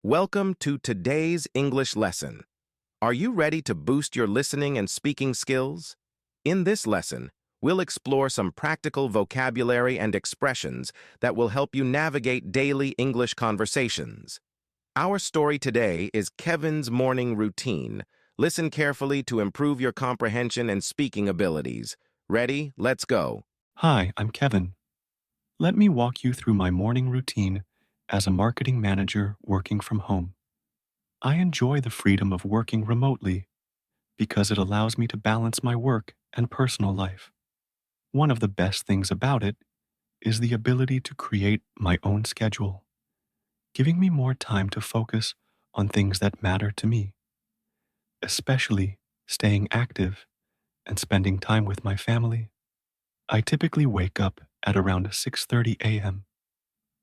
Welcome to today's English lesson. Are you ready to boost your listening and speaking skills? In this lesson, we'll explore some practical vocabulary and expressions that will help you navigate daily English conversations. Our story today is Kevin's morning routine. Listen carefully to improve your comprehension and speaking abilities. Ready? Let's go. Hi, I'm Kevin. Let me walk you through my morning routine as a marketing manager working from home. I enjoy the freedom of working remotely because it allows me to balance my work and personal life. One of the best things about it is the ability to create my own schedule, giving me more time to focus on things that matter to me, especially staying active and spending time with my family. I typically wake up at around 6:30 a.m.,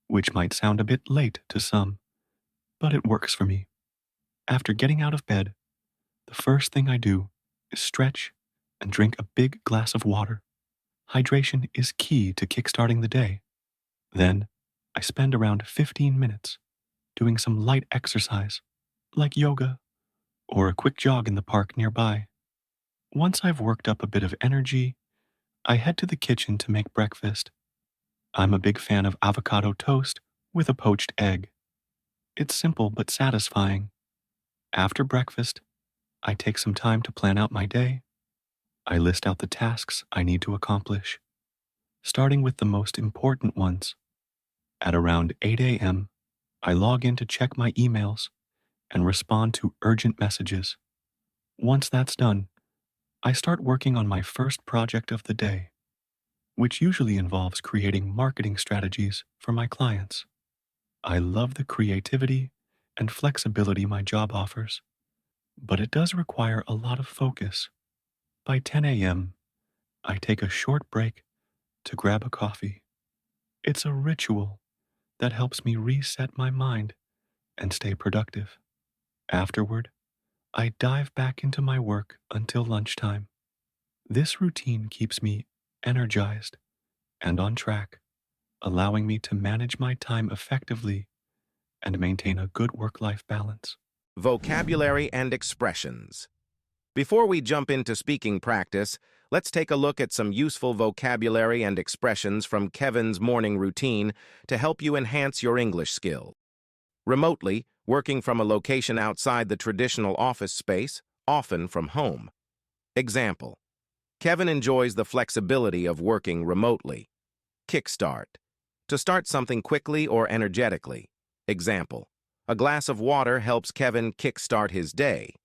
which might sound a bit late to some, but it works for me. After getting out of bed, the first thing I do is stretch and drink a big glass of water. Hydration is key to kickstarting the day. Then, I spend around 15 minutes doing some light exercise, like yoga or a quick jog in the park nearby. Once I've worked up a bit of energy, I head to the kitchen to make breakfast. I'm a big fan of avocado toast with a poached egg. It's simple but satisfying. After breakfast, I take some time to plan out my day. I list out the tasks I need to accomplish, starting with the most important ones. At around 8 a.m., I log in to check my emails and respond to urgent messages. Once that's done, I start working on my first project of the day, which usually involves creating marketing strategies for my clients. I love the creativity and flexibility my job offers, but it does require a lot of focus. By 10 a.m., I take a short break to grab a coffee. It's a ritual that helps me reset my mind and stay productive. Afterward, I dive back into my work until lunchtime. This routine keeps me energized and on track, allowing me to manage my time effectively and maintain a good work-life balance. Vocabulary and expressions. Before we jump into speaking practice, let's take a look at some useful vocabulary and expressions from Kevin's morning routine to help you enhance your English skill. Remotely, working from a location outside the traditional office space, often from home. Example: Kevin enjoys the flexibility of working remotely. Kickstart: to start something quickly or energetically. Example: a glass of water helps Kevin kickstart his day.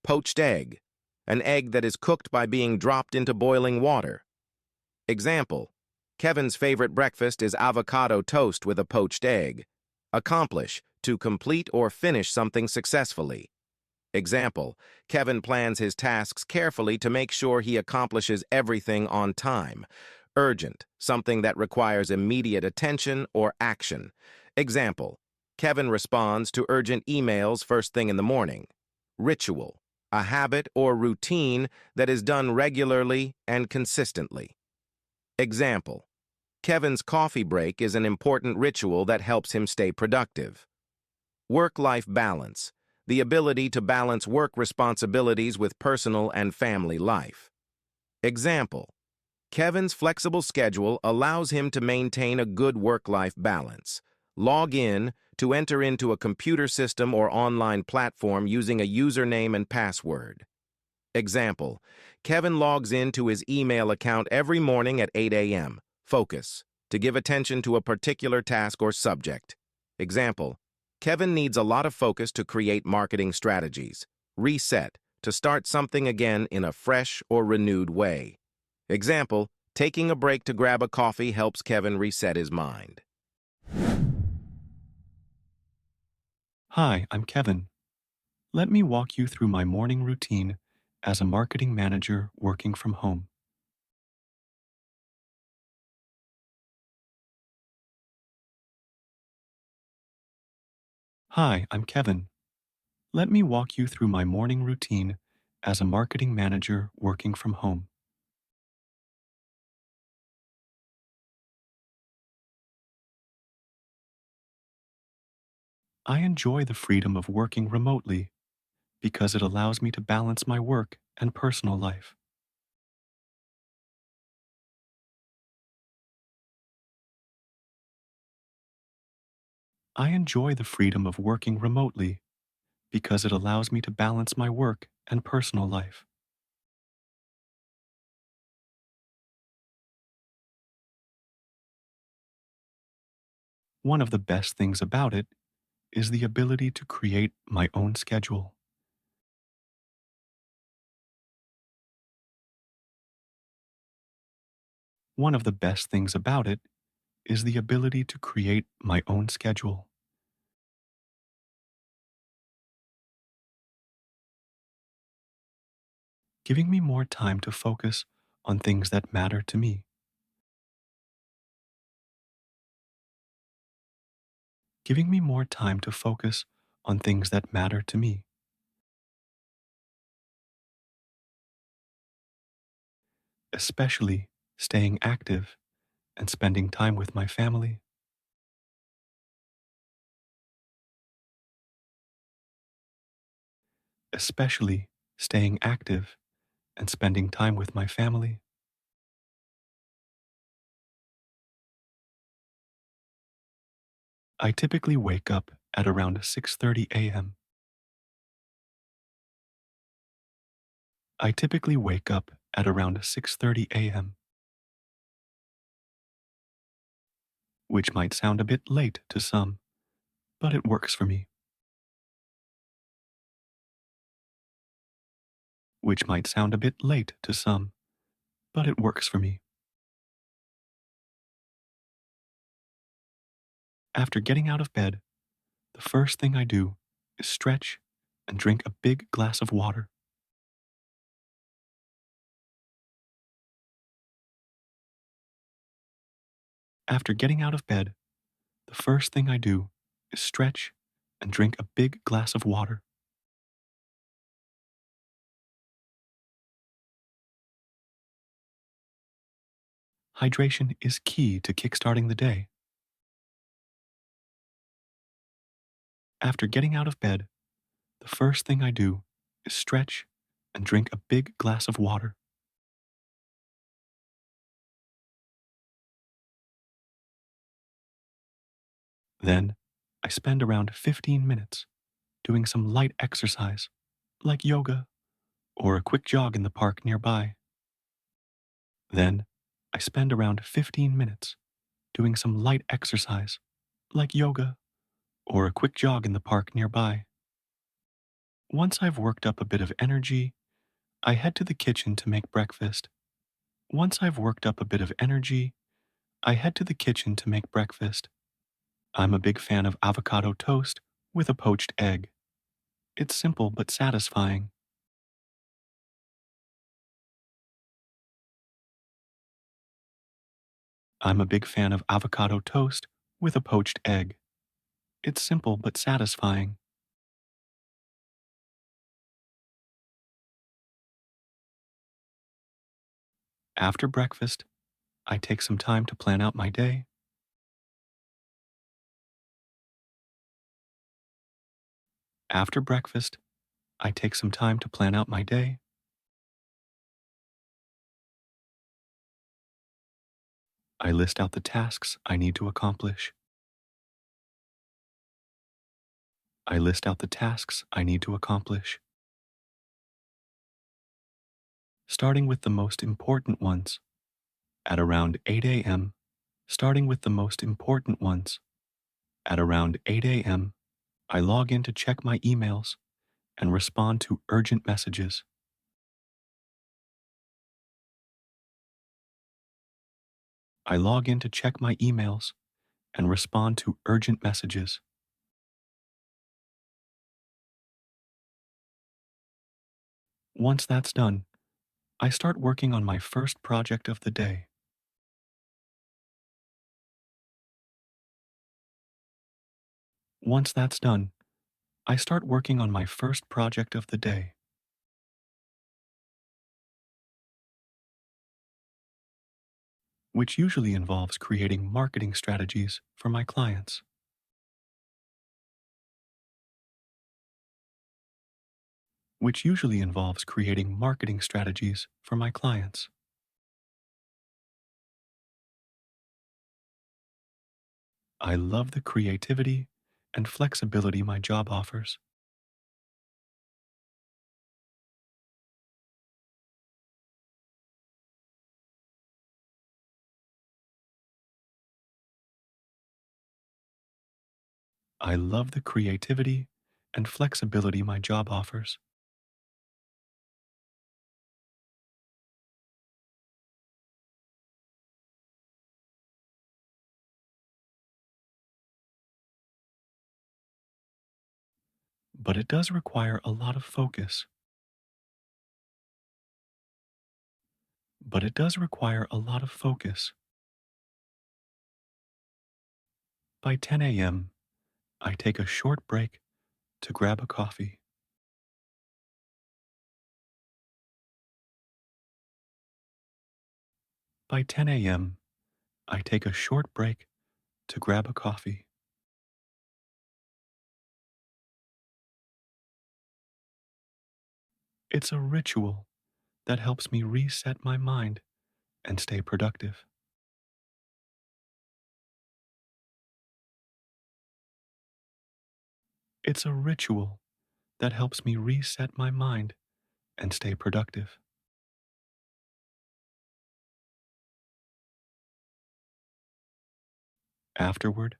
Poached egg: an egg that is cooked by being dropped into boiling water. Example: Kevin's favorite breakfast is avocado toast with a poached egg. Accomplish: to complete or finish something successfully. Example: Kevin plans his tasks carefully to make sure he accomplishes everything on time. Urgent: something that requires immediate attention or action. Example: Kevin responds to urgent emails first thing in the morning. Ritual: a habit or routine that is done regularly and consistently. Example: Kevin's coffee break is an important ritual that helps him stay productive. Work-life balance: the ability to balance work responsibilities with personal and family life. Example: Kevin's flexible schedule allows him to maintain a good work-life balance. Log in to enter into a computer system or online platform using a username and password. Example: Kevin logs into his email account every morning at 8 a.m. Focus: to give attention to a particular task or subject. Example: Kevin needs a lot of focus to create marketing strategies. Reset: to start something again in a fresh or renewed way. Example: taking a break to grab a coffee helps Kevin reset his mind. Hi, I'm Kevin. Let me walk you through my morning routine as a marketing manager working from home. Hi, I'm Kevin. Let me walk you through my morning routine as a marketing manager working from home. I enjoy the freedom of working remotely because it allows me to balance my work and personal life. I enjoy the freedom of working remotely because it allows me to balance my work and personal life. One of the best things about it is the ability to create my own schedule. One of the best things about it is the ability to create my own schedule. Giving me more time to focus on things that matter to me. Giving me more time to focus on things that matter to me, especially staying active and spending time with my family, especially staying active and spending time with my family. I typically wake up at around 6:30 a.m. I typically wake up at around 6:30 a.m., which might sound a bit late to some, but it works for me. Which might sound a bit late to some, but it works for me. After getting out of bed, the first thing I do is stretch and drink a big glass of water. After getting out of bed, the first thing I do is stretch and drink a big glass of water. Hydration is key to kickstarting the day. After getting out of bed, the first thing I do is stretch and drink a big glass of water. Then, I spend around 15 minutes doing some light exercise, like yoga or a quick jog in the park nearby. Then, I spend around 15 minutes doing some light exercise, like yoga or a quick jog in the park nearby. Once I've worked up a bit of energy, I head to the kitchen to make breakfast. Once I've worked up a bit of energy, I head to the kitchen to make breakfast. I'm a big fan of avocado toast with a poached egg. It's simple but satisfying. I'm a big fan of avocado toast with a poached egg. It's simple but satisfying. After breakfast, I take some time to plan out my day. After breakfast, I take some time to plan out my day. I list out the tasks I need to accomplish. I list out the tasks I need to accomplish, starting with the most important ones. At around 8 a.m., starting with the most important ones. At around 8 a.m., I log in to check my emails and respond to urgent messages. I log in to check my emails and respond to urgent messages. Once that's done, I start working on my first project of the day. Once that's done, I start working on my first project of the day, which usually involves creating marketing strategies for my clients. which usually involves creating marketing strategies for my clients. I love the creativity and flexibility my job offers. I love the creativity and flexibility my job offers. But it does require a lot of focus. But it does require a lot of focus. By 10 a.m., I take a short break to grab a coffee. By 10 a.m., I take a short break to grab a coffee. It's a ritual that helps me reset my mind and stay productive. It's a ritual that helps me reset my mind and stay productive. Afterward,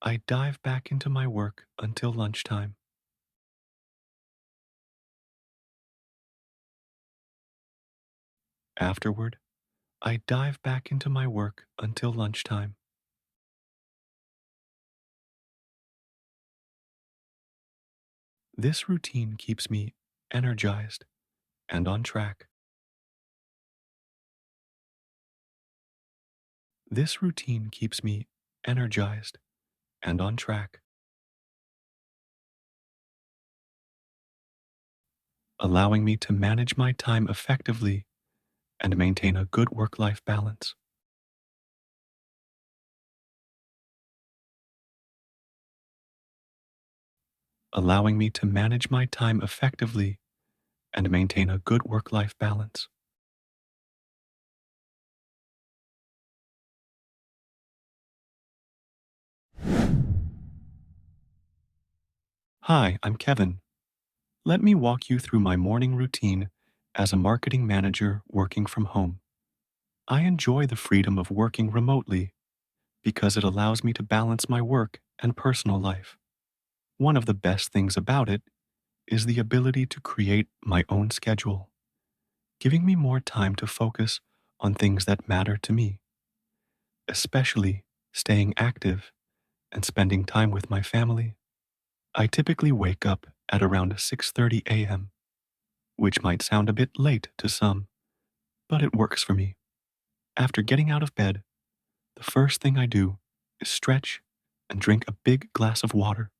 I dive back into my work until lunchtime. Afterward, I dive back into my work until lunchtime. This routine keeps me energized and on track. This routine keeps me energized and on track, allowing me to manage my time effectively and maintain a good work life balance. Allowing me to manage my time effectively and maintain a good work life balance. Hi, I'm Kevin. Let me walk you through my morning routine as a marketing manager working from home. I enjoy the freedom of working remotely because it allows me to balance my work and personal life. One of the best things about it is the ability to create my own schedule, giving me more time to focus on things that matter to me, especially staying active and spending time with my family. I typically wake up at around 6:30 a.m., which might sound a bit late to some, but it works for me. After getting out of bed, the first thing I do is stretch and drink a big glass of water.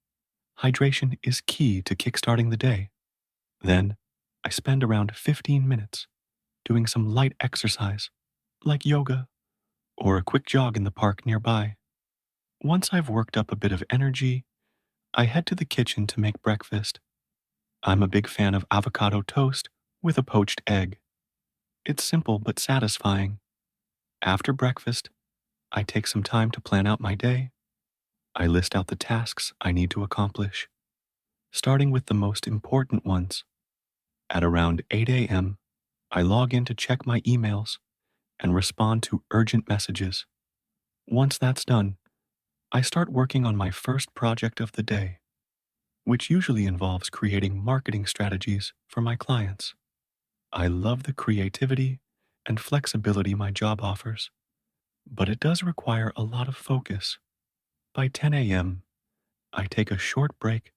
Hydration is key to kickstarting the day. Then, I spend around 15 minutes doing some light exercise, like yoga or a quick jog in the park nearby. Once I've worked up a bit of energy, I head to the kitchen to make breakfast. I'm a big fan of avocado toast with a poached egg. It's simple but satisfying. After breakfast, I take some time to plan out my day. I list out the tasks I need to accomplish, starting with the most important ones. At around 8 a.m., I log in to check my emails and respond to urgent messages. Once that's done, I start working on my first project of the day, which usually involves creating marketing strategies for my clients. I love the creativity and flexibility my job offers, but it does require a lot of focus. By 10 a.m., I take a short break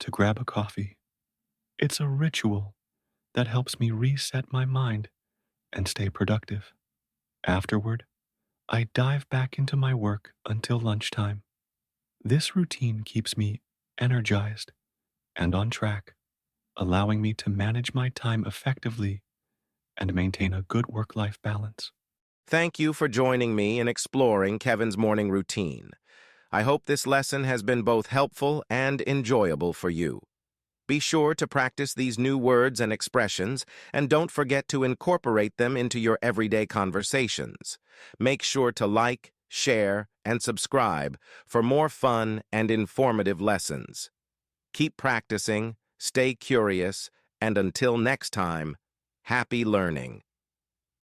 to grab a coffee. It's a ritual that helps me reset my mind and stay productive. Afterward, I dive back into my work until lunchtime. This routine keeps me energized and on track, allowing me to manage my time effectively and maintain a good work life balance. Thank you for joining me in exploring Kevin's morning routine. I hope this lesson has been both helpful and enjoyable for you. Be sure to practice these new words and expressions, and don't forget to incorporate them into your everyday conversations. Make sure to like, share, and subscribe for more fun and informative lessons. Keep practicing, stay curious, and until next time, happy learning.